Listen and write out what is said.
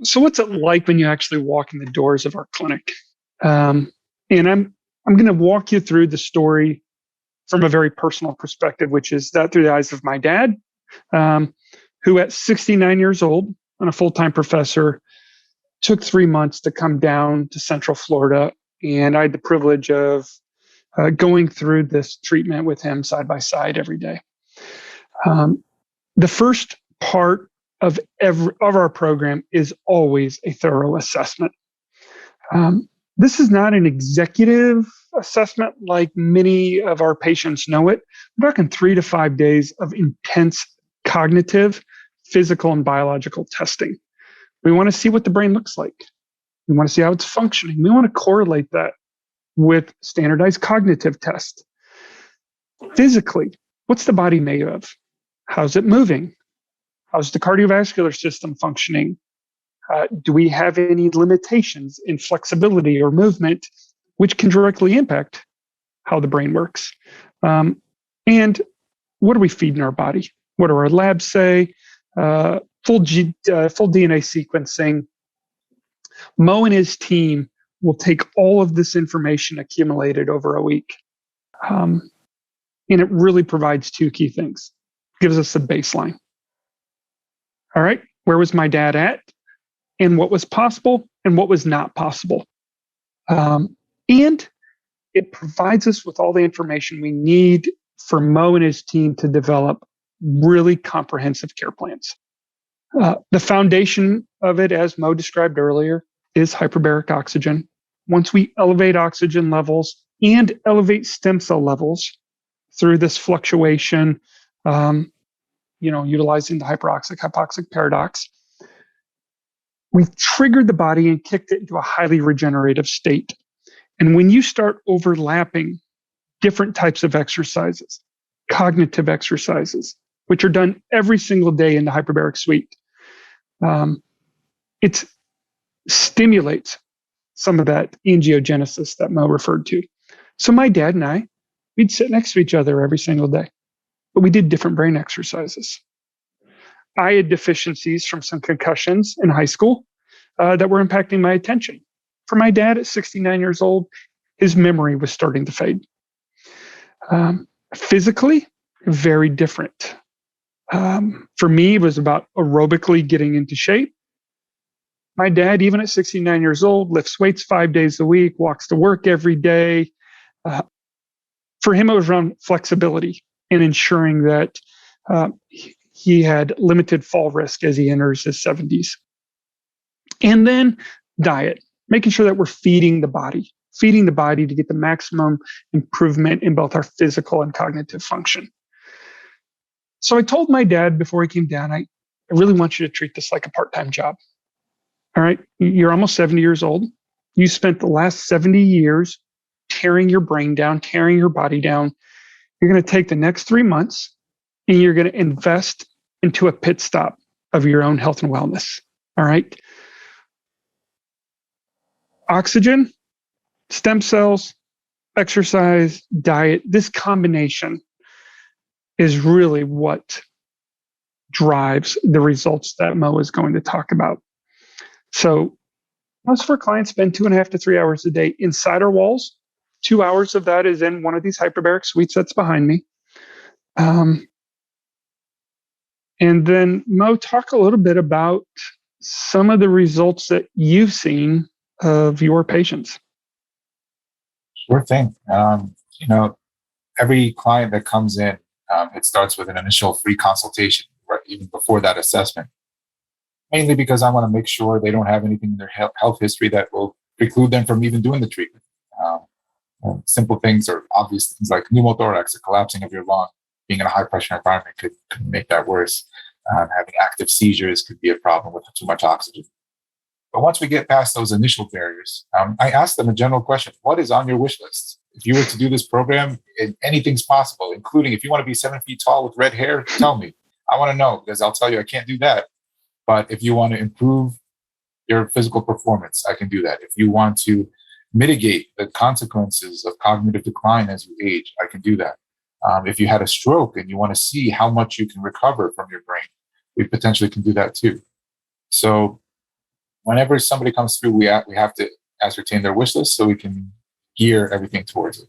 So what's it like when you actually walk in the doors of our clinic? And I'm going to walk you through the story from a very personal perspective, which is that through the eyes of my dad, who at 69 years old and a full-time professor took 3 months to come down to Central Florida. And I had the privilege of going through this treatment with him side by side every day. The first part of our program is always a thorough assessment. This is not an executive assessment like many of our patients know it. We're talking 3 to 5 days of intense cognitive, physical, and biological testing. We want to see what the brain looks like. We want to see how it's functioning. We want to correlate that with standardized cognitive tests. Physically, what's the body made of? How's it moving? How's the cardiovascular system functioning? Do we have any limitations in flexibility or movement, which can directly impact how the brain works? And what are we feeding our body? What do our labs say? Full DNA sequencing. Mo and his team will take all of this information accumulated over a week. And it really provides 2 key things. It gives us a baseline. All right, where was my dad at? And what was possible and what was not possible. And it provides us with all the information we need for Mo and his team to develop really comprehensive care plans. The foundation of it, as Mo described earlier, is hyperbaric oxygen. Once we elevate oxygen levels and elevate stem cell levels through this fluctuation, utilizing the hyperoxic-hypoxic paradox, we've triggered the body and kicked it into a highly regenerative state. And when you start overlapping different types of exercises, cognitive exercises, which are done every single day in the hyperbaric suite, it stimulates some of that angiogenesis that Mo referred to. So my dad and I, we'd sit next to each other every single day, but we did different brain exercises. I had deficiencies from some concussions in high school that were impacting my attention. For my dad at 69 years old, his memory was starting to fade. Physically, very different. For me, it was about aerobically getting into shape. My dad, even at 69 years old, lifts weights 5 days a week, walks to work every day. For him, it was around flexibility and ensuring that he had limited fall risk as he enters his 70s. And then diet, making sure that we're feeding the body to get the maximum improvement in both our physical and cognitive function. So I told my dad before he came down, I really want you to treat this like a part-time job. All right, you're almost 70 years old. You spent the last 70 years tearing your brain down, tearing your body down. You're going to take the next 3 months and you're going to invest into a pit stop of your own health and wellness. All right. Oxygen, stem cells, exercise, diet, this combination is really what drives the results that Mo is going to talk about. So most of our clients spend 2.5 to 3 hours a day inside our walls. 2 hours of that is in one of these hyperbaric suites that's behind me. And then Mo, talk a little bit about some of the results that you've seen of your patients. Sure thing. Every client that comes in, it starts with an initial free consultation, right, even before that assessment. Mainly because I want to make sure they don't have anything in their health history that will preclude them from even doing the treatment. Simple things or obvious things like pneumothorax, a collapsing of your lung, being in a high pressure environment could make that worse. Having active seizures could be a problem with too much oxygen. But once we get past those initial barriers, I ask them a general question: what is on your wish list? If you were to do this program, anything's possible, including if you want to be 7 feet tall with red hair, tell me. I want to know, because I'll tell you I can't do that. But if you want to improve your physical performance, I can do that. If you want to mitigate the consequences of cognitive decline as you age, I can do that. If you had a stroke and you want to see how much you can recover from your brain, we potentially can do that too. So whenever somebody comes through, we have to ascertain their wish list so we can gear everything towards it.